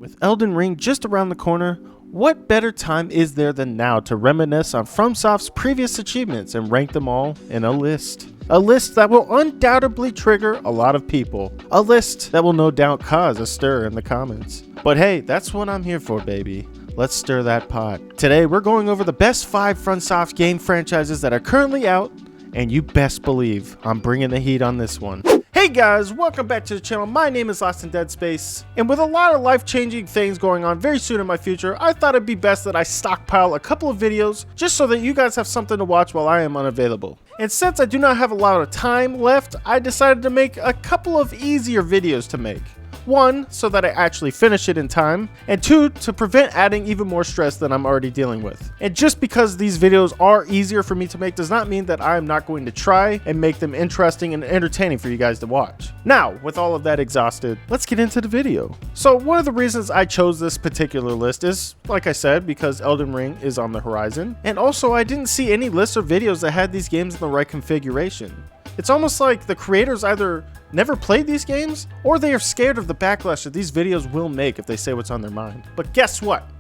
With Elden Ring just around the corner, what better time is there than now to reminisce on Fromsoft's previous achievements and rank them all in a list? A list that will undoubtedly trigger a lot of people. A list that will no doubt cause a stir in the comments. But hey, that's what I'm here for, baby. Let's stir that pot. Today, we're going over the best 5 Fromsoft game franchises that are currently out, and you best believe I'm bringing the heat on this one. Hey guys, welcome back to the channel. My name is Lost in Dead Space, and with a lot of life-changing things going on very soon in my future, I thought it'd be best that I stockpile a couple of videos just so that you guys have something to watch while I am unavailable. And since I do not have a lot of time left, I decided to make a couple of easier videos to make. 1, so that I actually finish it in time, and 2, to prevent adding even more stress than I'm already dealing with. And just because these videos are easier for me to make does not mean that I am not going to try and make them interesting and entertaining for you guys to watch. Now, with all of that exhausted, let's get into the video. So one of the reasons I chose this particular list is, like I said, because Elden Ring is on the horizon, and also I didn't see any lists or videos that had these games in the right configuration. It's almost like the creators either never played these games, or they are scared of the backlash that these videos will make if they say what's on their mind. But guess what?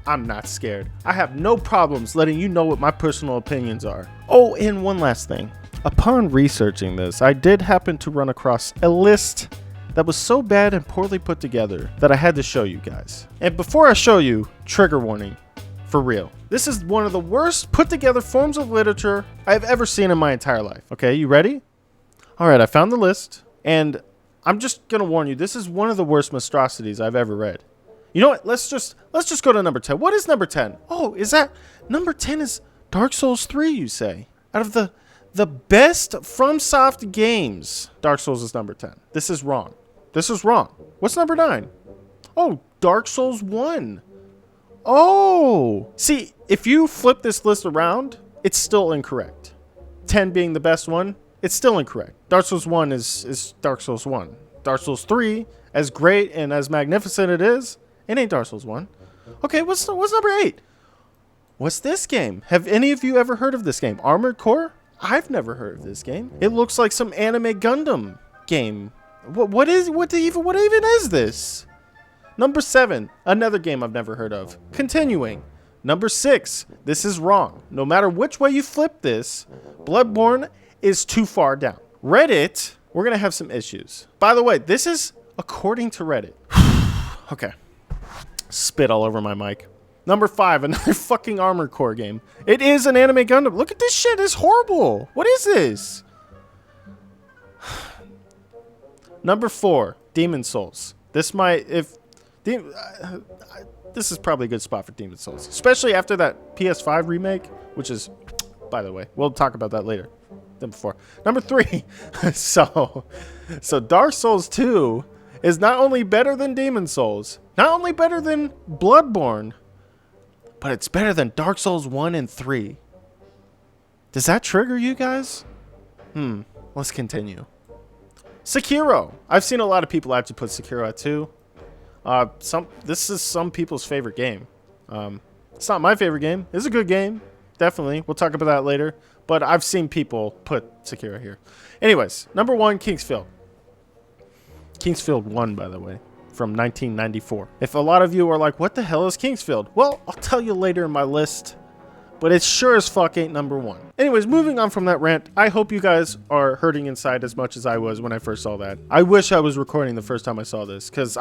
I'm not scared. I have no problems letting you know what my personal opinions are. Oh, and one last thing. Upon researching this, I did happen to run across a list that was so bad and poorly put together that I had to show you guys. And before I show you, trigger warning. For real. This is one of the worst put together forms of literature I've ever seen in my entire life. Okay, you ready? All right, I found the list, and I'm just gonna warn you, this is one of the worst monstrosities I've ever read. You know what? Let's just go to number 10. What is number 10? Oh, is that number 10 is Dark Souls 3, you say? Out of the best FromSoft games, Dark Souls is number 10. This is wrong. This is wrong. What's number 9? Oh, Dark Souls 1. Oh, see, if you flip this list around, it's still incorrect. 10 being the best one, it's still incorrect. Dark Souls 1 is Dark Souls 1. Dark Souls 3, as great and as magnificent it is, it ain't Dark Souls 1. Okay, what's number 8? What's this game? Have any of you ever heard of this game? Armored Core? I've never heard of this game. It looks like some anime Gundam game. What even is this? Number 7, another game I've never heard of. Continuing. Number 6, this is wrong. No matter which way you flip this, Bloodborne is too far down. Reddit, we're going to have some issues. By the way, this is according to Reddit. Okay. Spit all over my mic. Number 5, another fucking Armored Core game. It is an anime Gundam. Look at this shit. It's horrible. What is this? Number 4, Demon Souls. This might, this is probably a good spot for Demon Souls, especially after that PS5 remake, which is, by the way, we'll talk about that later than before. Number 3, so Dark Souls 2 is not only better than Demon Souls, not only better than Bloodborne, but it's better than Dark Souls 1 and 3. Does that trigger you guys? Let's continue. Sekiro. I've seen a lot of people actually put Sekiro at 2. This is some people's favorite game. It's not my favorite game. It's a good game, definitely. We'll talk about that later. But I've seen people put Sekiro here. Anyways, number 1, Kingsfield. Kingsfield 1, by the way, from 1994. If a lot of you are like, what the hell is Kingsfield? Well, I'll tell you later in my list. But it sure as fuck ain't number 1. Anyways, moving on from that rant, I hope you guys are hurting inside as much as I was when I first saw that. I wish I was recording the first time I saw this, because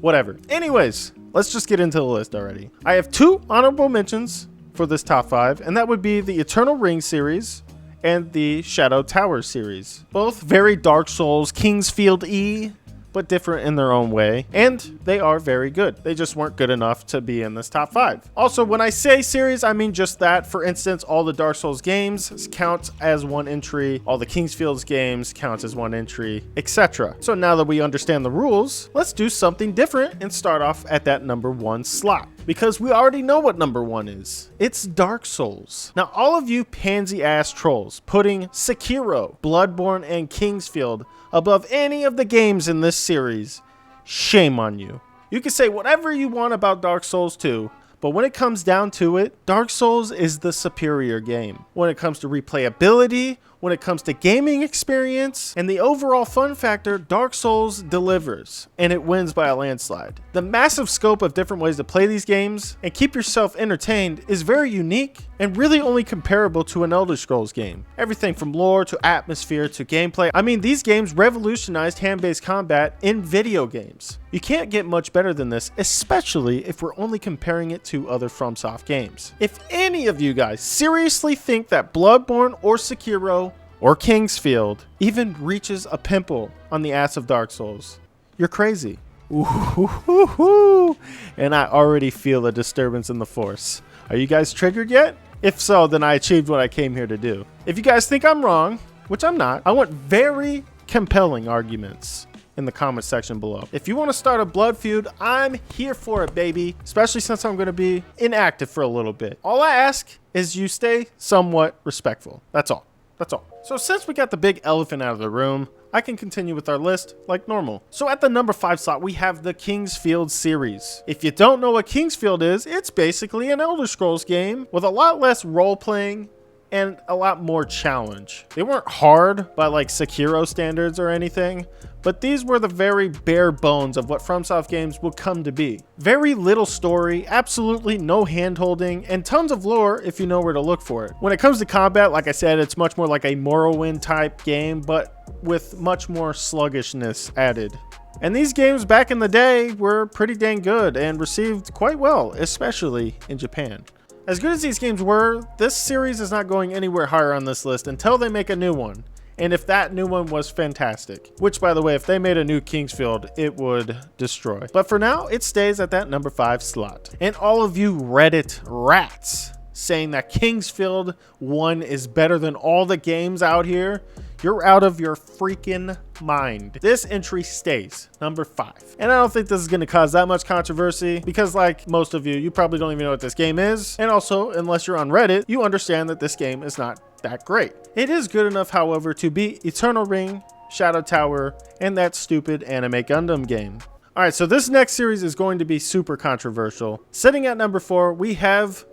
whatever. Anyways, let's just get into the list already. I have 2 honorable mentions for this top 5, and that would be the Eternal Ring series and the Shadow Tower series. Both very Dark Souls, Kingsfield-y, but different in their own way, and they are very good. They just weren't good enough to be in this top 5. Also, when I say series, I mean just that. For instance, all the Dark Souls games count as 1 entry, all the Kingsfields games count as 1 entry, etc. So now that we understand the rules, let's do something different and start off at that number 1 slot. Because we already know what number 1 is. It's Dark Souls. Now, all of you pansy-ass trolls putting Sekiro, Bloodborne, and Kingsfield above any of the games in this series, shame on you. You can say whatever you want about Dark Souls 2, but when it comes down to it, Dark Souls is the superior game. When it comes to replayability, when it comes to gaming experience and the overall fun factor, Dark Souls delivers, and it wins by a landslide. The massive scope of different ways to play these games and keep yourself entertained is very unique and really only comparable to an Elder Scrolls game. Everything from lore to atmosphere to gameplay. I mean, these games revolutionized hand-based combat in video games. You can't get much better than this, especially if we're only comparing it to other Fromsoft games. If any of you guys seriously think that Bloodborne or Sekiro or Kingsfield even reaches a pimple on the ass of Dark Souls, you're crazy. Ooh, and I already feel a disturbance in the force. Are you guys triggered yet? If so, then I achieved what I came here to do. If you guys think I'm wrong, which I'm not, I want very compelling arguments in the comment section below. If you want to start a blood feud, I'm here for it, baby. Especially since I'm going to be inactive for a little bit. All I ask is you stay somewhat respectful. That's all. That's all. So since we got the big elephant out of the room, I can continue with our list like normal. So at the number 5 slot, we have the Kingsfield series. If you don't know what Kingsfield is, it's basically an Elder Scrolls game with a lot less role-playing and a lot more challenge. They weren't hard by like Sekiro standards or anything, but these were the very bare bones of what Fromsoft games will come to be. Very little story, absolutely no hand-holding, and tons of lore if you know where to look for it. When it comes to combat, like I said, it's much more like a Morrowind type game, but with much more sluggishness added. And these games back in the day were pretty dang good and received quite well, especially in Japan. As good as these games were, this series is not going anywhere higher on this list until they make a new one. And if that new one was fantastic, which by the way, if they made a new Kingsfield, it would destroy. But for now, it stays at that number 5 slot. And all of you Reddit rats saying that Kingsfield 1 is better than all the games out here, you're out of your freaking mind. This entry stays number 5. And I don't think this is going to cause that much controversy because like most of you, you probably don't even know what this game is. And also, unless you're on Reddit, you understand that this game is not that great. It is good enough, however, to beat Eternal Ring, Shadow Tower, and that stupid Anime Gundam game. All right, so this next series is going to be super controversial. Sitting at number 4, we have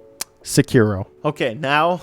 Sekiro. Okay, now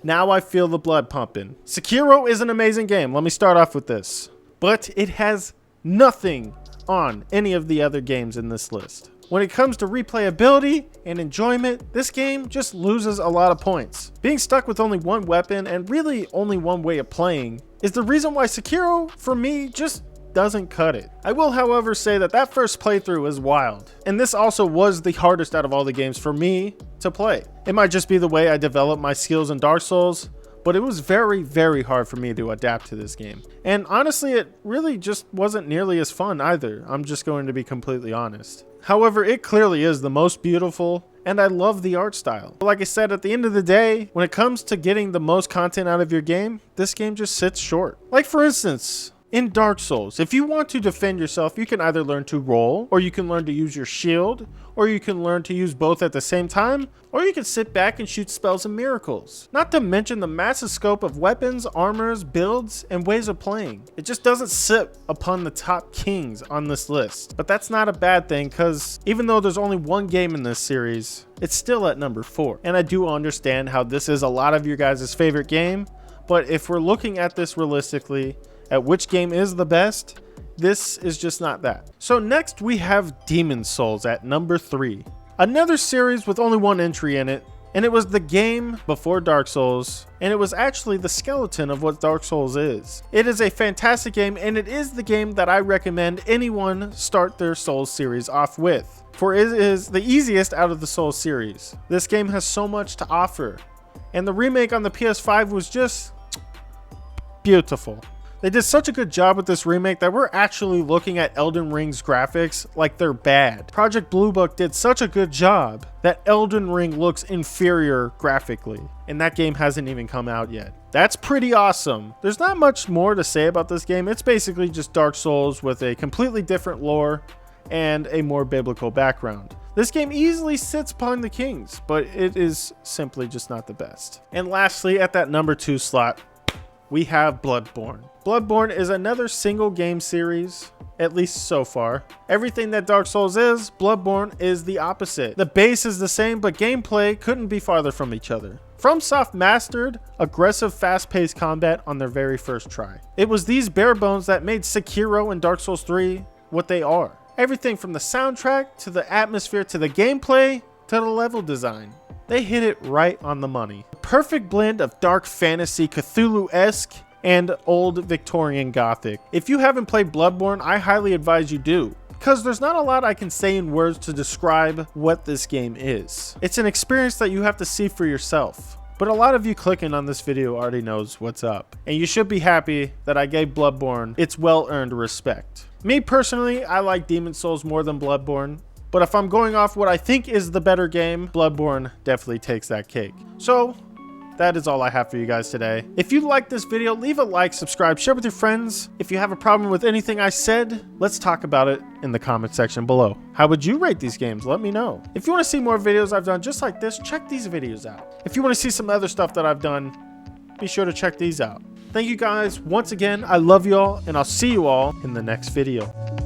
I feel the blood pumping. Sekiro is an amazing game. Let me start off with this. But it has nothing on any of the other games in this list. When it comes to replayability and enjoyment, this game just loses a lot of points. Being stuck with only one weapon and really only one way of playing is the reason why Sekiro, for me, just doesn't cut it. I will, however, say that that first playthrough is wild. And this also was the hardest out of all the games for me to play. It might just be the way I developed my skills in Dark Souls, but it was very, very hard for me to adapt to this game. And honestly, it really just wasn't nearly as fun either. I'm just going to be completely honest. However, it clearly is the most beautiful, and I love the art style. But like I said, at the end of the day, when it comes to getting the most content out of your game, this game just sits short. Like for instance, in Dark Souls, if you want to defend yourself, you can either learn to roll, or you can learn to use your shield, or you can learn to use both at the same time, or you can sit back and shoot spells and miracles. Not to mention the massive scope of weapons, armors, builds, and ways of playing. It just doesn't sit upon the top kings on this list. But that's not a bad thing, because even though there's only one game in this series, it's still at number 4. And I do understand how this is a lot of your guys' favorite game, but if we're looking at this realistically, at which game is the best, this is just not that. So next we have Demon Souls at number 3. Another series with only one entry in it, and it was the game before Dark Souls, and it was actually the skeleton of what Dark Souls is. It is a fantastic game, and it is the game that I recommend anyone start their Souls series off with, for it is the easiest out of the Souls series. This game has so much to offer, and the remake on the PS5 was just beautiful. They did such a good job with this remake that we're actually looking at Elden Ring's graphics like they're bad. Project Blue Book did such a good job that Elden Ring looks inferior graphically, and that game hasn't even come out yet. That's pretty awesome. There's not much more to say about this game. It's basically just Dark Souls with a completely different lore and a more biblical background. This game easily sits upon the kings, but it is simply just not the best. And lastly, at that number 2 slot, we have Bloodborne. Bloodborne is another single game series, at least so far. Everything that Dark Souls is, Bloodborne is the opposite. The base is the same, but gameplay couldn't be farther from each other. Fromsoft mastered aggressive, fast-paced combat on their very first try. It was these bare bones that made Sekiro and Dark Souls 3 what they are. Everything from the soundtrack, to the atmosphere, to the gameplay, to the level design. They hit it right on the money. A perfect blend of dark fantasy, Cthulhu-esque, and old Victorian Gothic. If you haven't played Bloodborne, I highly advise you do, because there's not a lot I can say in words to describe what this game is. It's an experience that you have to see for yourself. But a lot of you clicking on this video already knows what's up, and you should be happy that I gave Bloodborne its well-earned respect. Me personally, I like Demon Souls more than Bloodborne, but if I'm going off what I think is the better game, Bloodborne definitely takes that cake. So that is all I have for you guys today. If you liked this video, leave a like, subscribe, share with your friends. If you have a problem with anything I said, let's talk about it in the comment section below. How would you rate these games? Let me know. If you want to see more videos I've done just like this, check these videos out. If you want to see some other stuff that I've done, be sure to check these out. Thank you guys once again. I love you all, and I'll see you all in the next video.